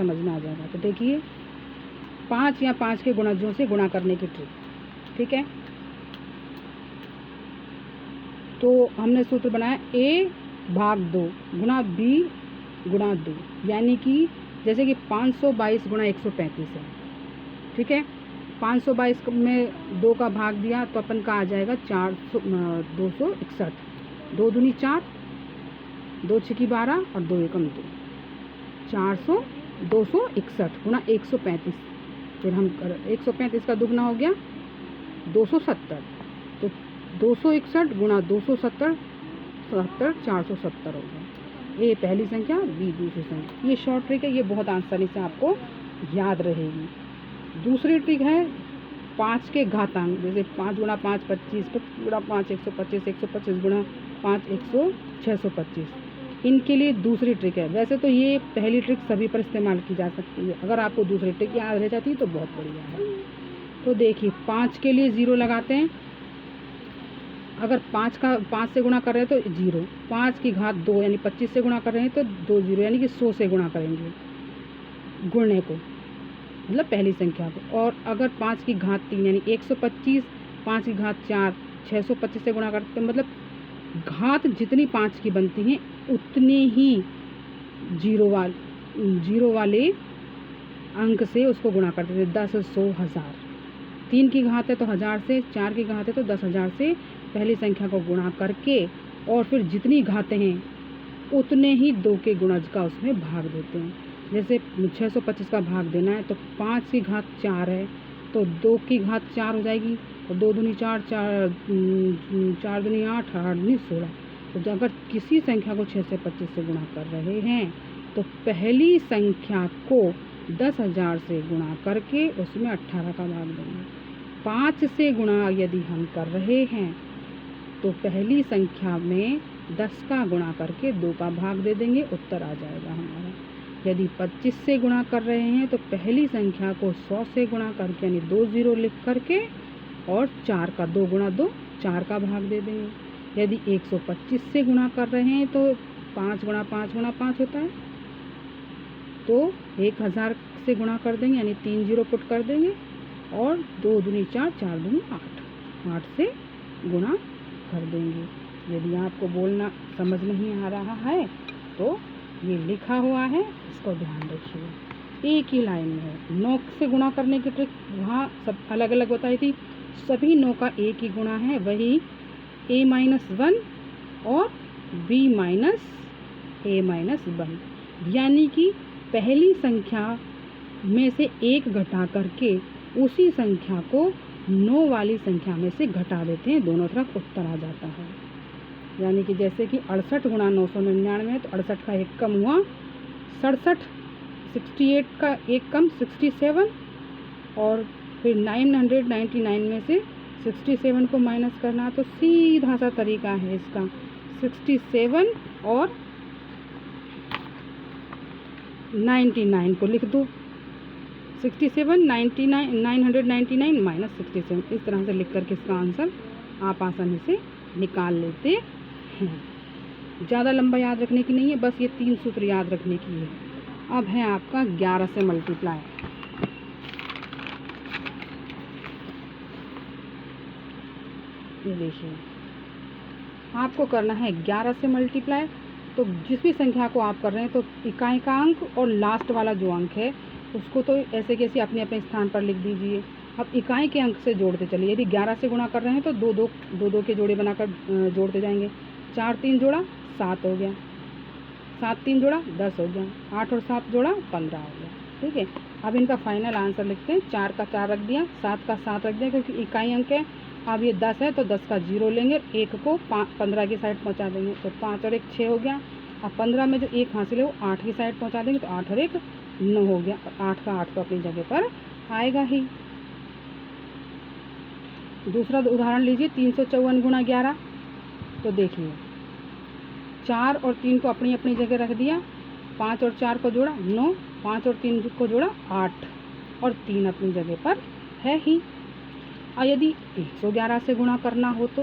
समझ में आ जाएगा। तो देखिए 5 या 5 के गुणजों से गुणा करने की ट्रिक, ठीक है। तो हमने सूत्र बनाया a/2 गुणा b गुणा 2, यानी कि जैसे कि 522 गुणा 135 है, ठीक है। 522 में 2 का भाग दिया तो अपन का आ जाएगा 261। 2 दूनी 4, 2 छकी 12 और 2 एकम 2, 261 गुणा 135। फिर हम 135 का दुगना हो गया 270, तो 261 गुणा 270, 470 हो गया। ये पहली संख्या, बी दूसरी संख्या। ये शॉर्ट ट्रिक है, ये बहुत आसानी से आपको याद रहेगी। दूसरी ट्रिक है 5 के घातांक, जैसे 5 गुणा 5 25, 25 गुणा 5 125, 125 गुणा 5 625। इनके लिए दूसरी ट्रिक है। वैसे तो ये पहली ट्रिक सभी पर इस्तेमाल की जा सकती है, अगर आपको दूसरी ट्रिक याद रह जाती है तो बहुत बढ़िया है। तो देखिए 5 के लिए 0 लगाते हैं। अगर 5 से गुणा कर रहे हैं तो 0, 5 की घात 2 यानी 25 से गुणा कर रहे हैं तो 2 0 यानी कि 100 से गुणा करेंगे गुणने को, मतलब पहली संख्या को। और अगर 5 की घात 3 यानी 125, 5 की घात 4 625 से गुणा करते हैं, मतलब घात जितनी 5 की बनती हैं उतने ही जीरो वाले अंक से उसको गुणा करते थे। 10 100 1000। 3 की घात है तो 1000 से, 4 की घात है तो 10,000 से पहली संख्या को गुणा करके और फिर जितनी घातें हैं उतने ही 2 के गुणज का उसमें भाग देते हैं। जैसे 625 का भाग देना है तो 5 की घात 4 है तो 2 की घात 4 हो जाएगी, और 2 दूनी 4, 4 दूनी 8, 8 दूनी 16। तो अगर किसी संख्या को 6 से 25 से गुणा कर रहे हैं तो पहली संख्या को 10,000 से गुणा करके उसमें 18 का भाग देंगे। 5 से गुणा यदि हम कर रहे हैं तो पहली संख्या में 10 का गुणा करके 2 का भाग दे देंगे, उत्तर आ जाएगा हमारा। यदि 25 से गुणा कर रहे हैं तो पहली संख्या को 100 से गुणा करके यानी 2 0 लिख करके और 4 का 2 गुणा 2 4 का भाग दे देंगे। यदि 125 से गुणा कर रहे हैं तो 5 गुणा 5 गुणा 5 होता है, तो 1000 से गुणा कर देंगे यानी 3 0 पुट कर देंगे, और 2 दूनी 4, 4 दूनी 8, 8 से गुणा कर देंगे। यदि आपको बोलना समझ नहीं आ रहा है तो ये लिखा हुआ है, इसको ध्यान रखिए। एक ही लाइन में है। 9 से गुणा करने की ट्रिक वहाँ सब अलग अलग बताई थी, सभी 9 का एक ही गुणा है, वही a-1 और b-a-1, यानी कि पहली संख्या में से 1 घटा करके उसी संख्या को 9 वाली संख्या में से घटा देते हैं, दोनों तरफ उत्तर आ जाता है। यानी कि जैसे कि 68 गुणा 999 है तो 68 का 1 कम हुआ 67, 68 का 1 कम 67, और फिर 999 में से 67 को माइनस करना, तो सीधा सा तरीका है इसका। 67 और 99 को लिख दो, 67 999 माइनस 67, इस तरह से लिख करके इसका आंसर आप आसानी से निकाल लेते हैं। ज़्यादा लंबा याद रखने की नहीं है, बस ये 3 सूत्र याद रखने की है। अब है आपका 11 से मल्टीप्लाई। ये देखिए आपको करना है 11 से मल्टीप्लाई। तो जिस भी संख्या को आप कर रहे हैं तो इकाई का अंक और लास्ट वाला जो अंक है उसको तो ऐसे कैसे अपने अपने स्थान पर लिख दीजिए। अब इकाई के अंक से जोड़ते चलिए। यदि 11 से गुणा कर रहे हैं तो 2 के जोड़े बनाकर जोड़ते जाएंगे। 4 3 जोड़ा 7 हो गया, 7 3 जोड़ा 10 हो गया, 8 और 7 जोड़ा 15 हो गया। ठीक है, अब इनका फाइनल आंसर लिखते हैं। 4 का 4 रख दिया, 7 का 7 रख दिया, क्योंकि इकाई अंक है। अब ये 10 है तो 10 का 0 लेंगे, 1 को 15 की साइड पहुंचा देंगे, तो 5 और 1 6 हो गया। अब 15 में जो 1 हासिल है वो 8 की साइड पहुंचा देंगे, तो 8 और 1 9 हो गया, और 8 का 8 तो अपनी जगह पर आएगा ही। दूसरा उदाहरण लीजिए, 354 गुणा 11। तो देखिए 4 और 3 को अपनी अपनी जगह रख दिया, 5 और 4 को जोड़ा 9, 5 और 3 को जोड़ा 8, और 3 अपनी जगह पर है ही। और यदि 111 से गुणा करना हो तो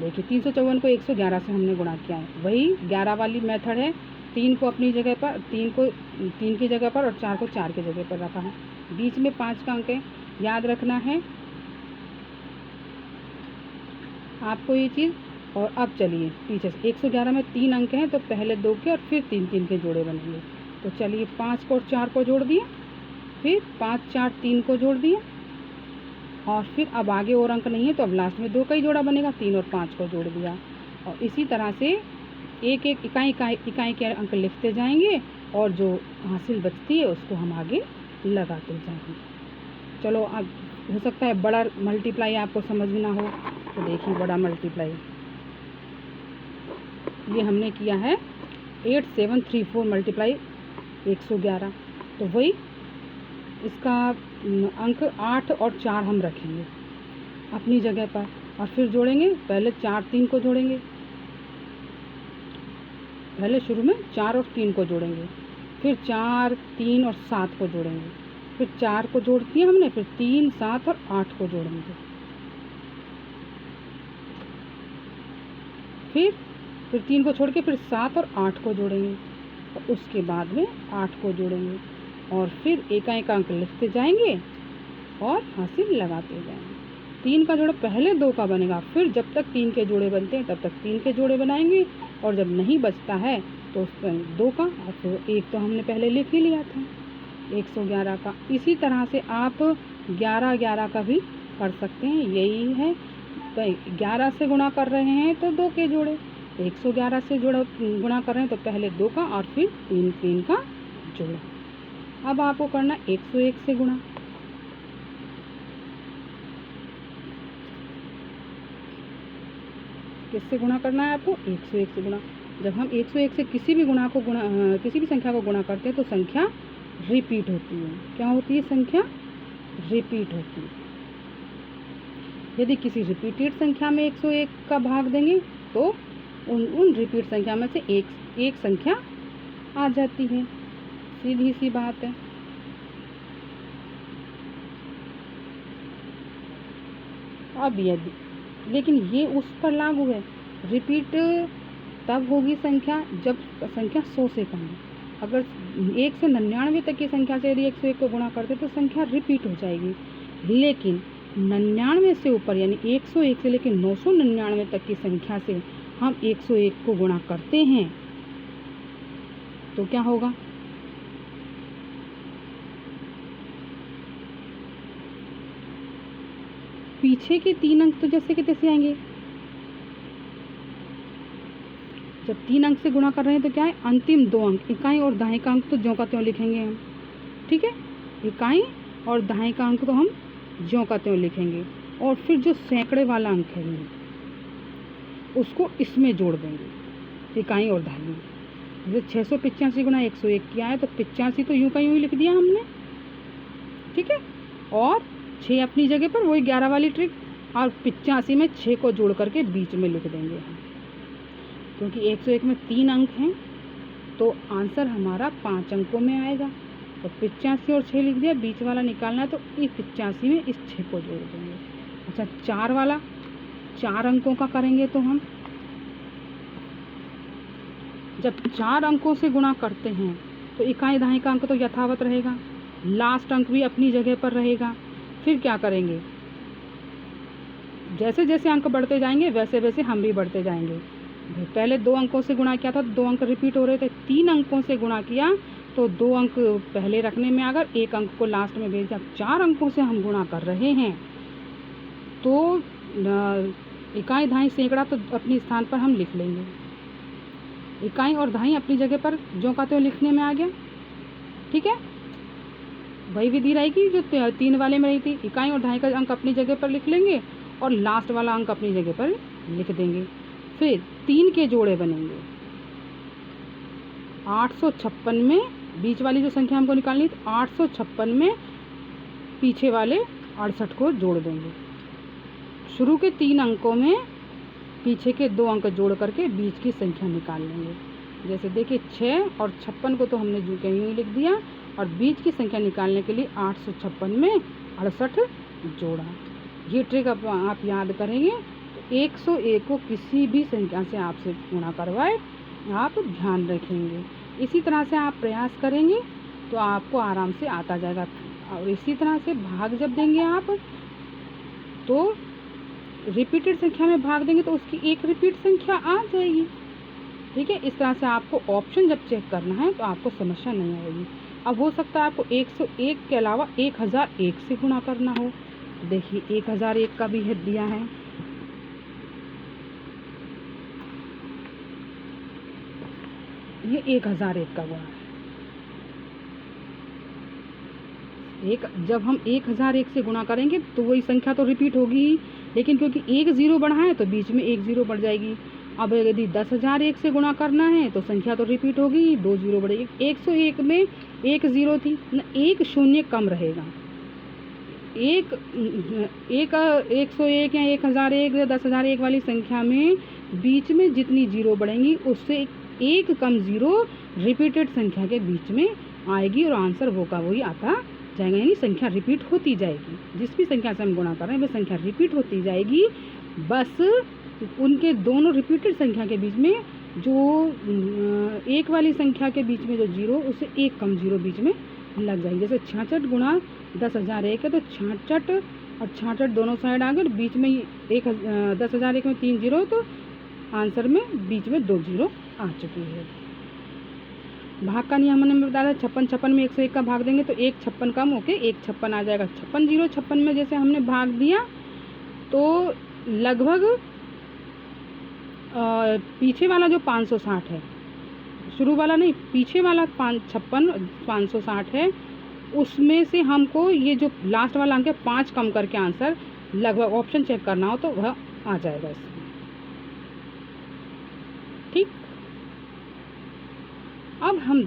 देखिए 354 को 111 से हमने गुणा किया है, वही 11 वाली मेथड है। 3 को अपनी जगह पर, 3 की जगह पर और 4 को 4 की जगह पर रखा है। बीच में 5 का अंक है, याद रखना है आपको ये चीज़। और अब चलिए पीछे से 111 में 3 अंक हैं, तो पहले 2 के और फिर 3 के जोड़े बनेंगे। तो चलिए 5 को और 4 को जोड़ दिए, फिर 5 4 3 को जोड़ दिए, और फिर अब आगे और अंक नहीं है तो अब लास्ट में 2 का ही जोड़ा बनेगा, 3 और 5 को जोड़ दिया। और इसी तरह से एक एक इकाई के अंक लिखते जाएंगे और जो हासिल बचती है उसको हम आगे लगाते जाएंगे। चलो, अब हो सकता है बड़ा मल्टीप्लाई आपको समझ में ना हो, तो देखिए बड़ा मल्टीप्लाई ये हमने किया है 8734 मल्टीप्लाई 111। तो वही इसका अंक 8 और 4 हम रखेंगे अपनी जगह पर, और फिर जोड़ेंगे। पहले 4 3 को जोड़ेंगे, पहले शुरू में 4 और 3 को जोड़ेंगे, फिर 4 3 और 7 को जोड़ेंगे, फिर 4 को जोड़ दिया हमने, फिर 3 7 और 8 को जोड़ेंगे, फिर 3 को छोड़ के फिर 7 और 8 को जोड़ेंगे, और उसके बाद में 8 को जोड़ेंगे, और फिर एक अंक लिखते जाएंगे और हासिल लगाते जाएंगे। 3 का जोड़ा पहले 2 का बनेगा, फिर जब तक 3 के जोड़े बनते हैं तब तक 3 के जोड़े बनाएंगे, और जब नहीं बचता है तो उस पर 2 का, और फिर 1 तो हमने पहले लिख ही लिया था 111 का। इसी तरह से आप 11 का भी कर सकते हैं, यही है। तो 11 से गुणा कर रहे हैं तो 2 के जोड़े, 111 से गुणा कर रहे हैं तो पहले 2 का और फिर 3 का जोड़ा। अब आपको करना 101 से गुणा। किससे गुणा करना है आपको? 101 से गुणा। जब हम 101 से किसी भी संख्या को गुणा करते हैं तो संख्या रिपीट होती है। क्या होती है? संख्या रिपीट होती है। यदि किसी रिपीटेड संख्या में 101 का भाग देंगे तो उन रिपीट संख्या में से एक संख्या आ जाती है। सीधी सी बात है। अब यदि, लेकिन ये उस पर लागू है, रिपीट तब होगी संख्या जब संख्या 100 से कम है। अगर 1 से 99 तक की संख्या से यदि 101 को गुणा करते तो संख्या रिपीट हो जाएगी। लेकिन 99 से ऊपर यानी 101 से लेकर 999 तक की संख्या से हम 101 को गुणा करते हैं तो क्या होगा? पीछे के 3 अंक तो जैसे के तैसे आएंगे। जब 3 अंक से गुणा कर रहे हैं तो क्या है? अंतिम 2 अंक इकाई और दाएं का अंक तो ज्यों का त्यों लिखेंगे हम, ठीक है। इकाई और दाएं का अंक तो हम ज्यों का त्यों लिखेंगे, और फिर जो सैकड़े वाला अंक है उसको इसमें जोड़ देंगे, इकाई और दाएं में। जैसे 685 गुना 101 किया है तो 85 तो यूं का यूं ही लिख दिया हमने, ठीक है। और 6 अपनी जगह पर, वही 11 वाली ट्रिक, और 85 में 6 को जोड़ करके बीच में लिख देंगे हम, क्योंकि 101 में 3 अंक हैं तो आंसर हमारा 5 अंकों में आएगा। तो 85 और 6 लिख दिया, बीच वाला निकालना है तो इस 85 में इस 6 को जोड़ देंगे। अच्छा, 4 वाला 4 अंकों का करेंगे तो हम जब 4 अंकों से गुणा करते हैं तो इकाई दाएं का अंक तो यथावत रहेगा, लास्ट अंक भी अपनी जगह पर रहेगा। फिर क्या करेंगे? जैसे जैसे अंक बढ़ते जाएंगे वैसे वैसे हम भी बढ़ते जाएंगे। पहले 2 अंकों से गुणा किया था तो 2 अंक रिपीट हो रहे थे, 3 अंकों से गुणा किया तो 2 अंक पहले रखने में अगर 1 अंक को लास्ट में भेज दिया। 4 अंकों से हम गुणा कर रहे हैं तो इकाई दाएं सैकड़ा तो अपने स्थान पर हम लिख लेंगे, इकाई और दाएं अपनी जगह पर ज्यों का त्यों लिखने में आ गया, ठीक है। वही विधि रहेगी जो 3 वाले में रही थी, इकाई और दाएं का अंक अपनी जगह पर लिख लेंगे और लास्ट वाला अंक अपनी जगह पर लिख देंगे। फिर 3 के जोड़े बनेंगे। 856 में बीच वाली जो संख्या हमको निकालनी है, 856 में पीछे वाले 68 को जोड़ देंगे। शुरू के 3 अंकों में पीछे के 2 अंक जोड़ करके बीच की संख्या निकाल लेंगे। जैसे देखिए 6 और 56 को तो हमने जो कहीं यूँ लिख दिया, और बीच की संख्या निकालने के लिए 856 में 68 जोड़ा। ये ट्रिक आप याद करेंगे तो 101 को किसी भी संख्या से आपसे गुणा करवाए आप ध्यान रखेंगे। इसी तरह से आप प्रयास करेंगे तो आपको आराम से आता जाएगा। और इसी तरह से भाग जब देंगे आप तो रिपीटेड संख्या में भाग देंगे तो उसकी एक रिपीट संख्या आ जाएगी। ठीक है, इस तरह से आपको ऑप्शन जब चेक करना है तो आपको समस्या नहीं आएगी। अब हो सकता है आपको 101 के अलावा 1001 से गुणा करना हो। देखिए 1001 का भी है दिया है, ये 1001 का गुणा है। जब हम 1001 से गुणा करेंगे तो वही संख्या तो रिपीट होगी ही, लेकिन क्योंकि एक जीरो बढ़ा है तो बीच में एक जीरो बढ़ जाएगी। अब यदि 10,001 से गुणा करना है तो संख्या तो रिपीट होगी, दो जीरो बढ़ेगी। 101 में एक जीरो थी न, एक शून्य कम रहेगा। 101 या 1001 या 10,001 वाली संख्या में बीच में जितनी जीरो बढ़ेंगी उससे एक कम जीरो रिपीटेड संख्या के बीच में आएगी और आंसर वो का वही आता जाएगा, यानी संख्या रिपीट होती जाएगी। जिस भी संख्या से हम गुणा कर रहे हैं वह संख्या रिपीट होती जाएगी। बस उनके दोनों रिपीटेड संख्या के बीच में जो एक वाली संख्या के बीच में जो जीरो उससे एक कम जीरो बीच में लग जाएगी। जैसे 66 गुणा 10,001 है तो 66 और 66 दोनों साइड आ गए, बीच में 10,001 में 3 जीरो तो आंसर में बीच में 2 जीरो आ चुकी है। भाग का नियम हमने बताया 56 में 101 का भाग देंगे तो 1 56 कम होके 1 56 आ जाएगा। 56 0 56 में जैसे हमने भाग दिया तो लगभग पीछे वाला जो 560 है, शुरू वाला नहीं, पीछे वाला 560 है, उसमें से हमको ये जो लास्ट वाला अंक है 5 कम करके आंसर लगभग ऑप्शन चेक करना हो तो वह आ जाएगा इसमें। ठीक, अब हम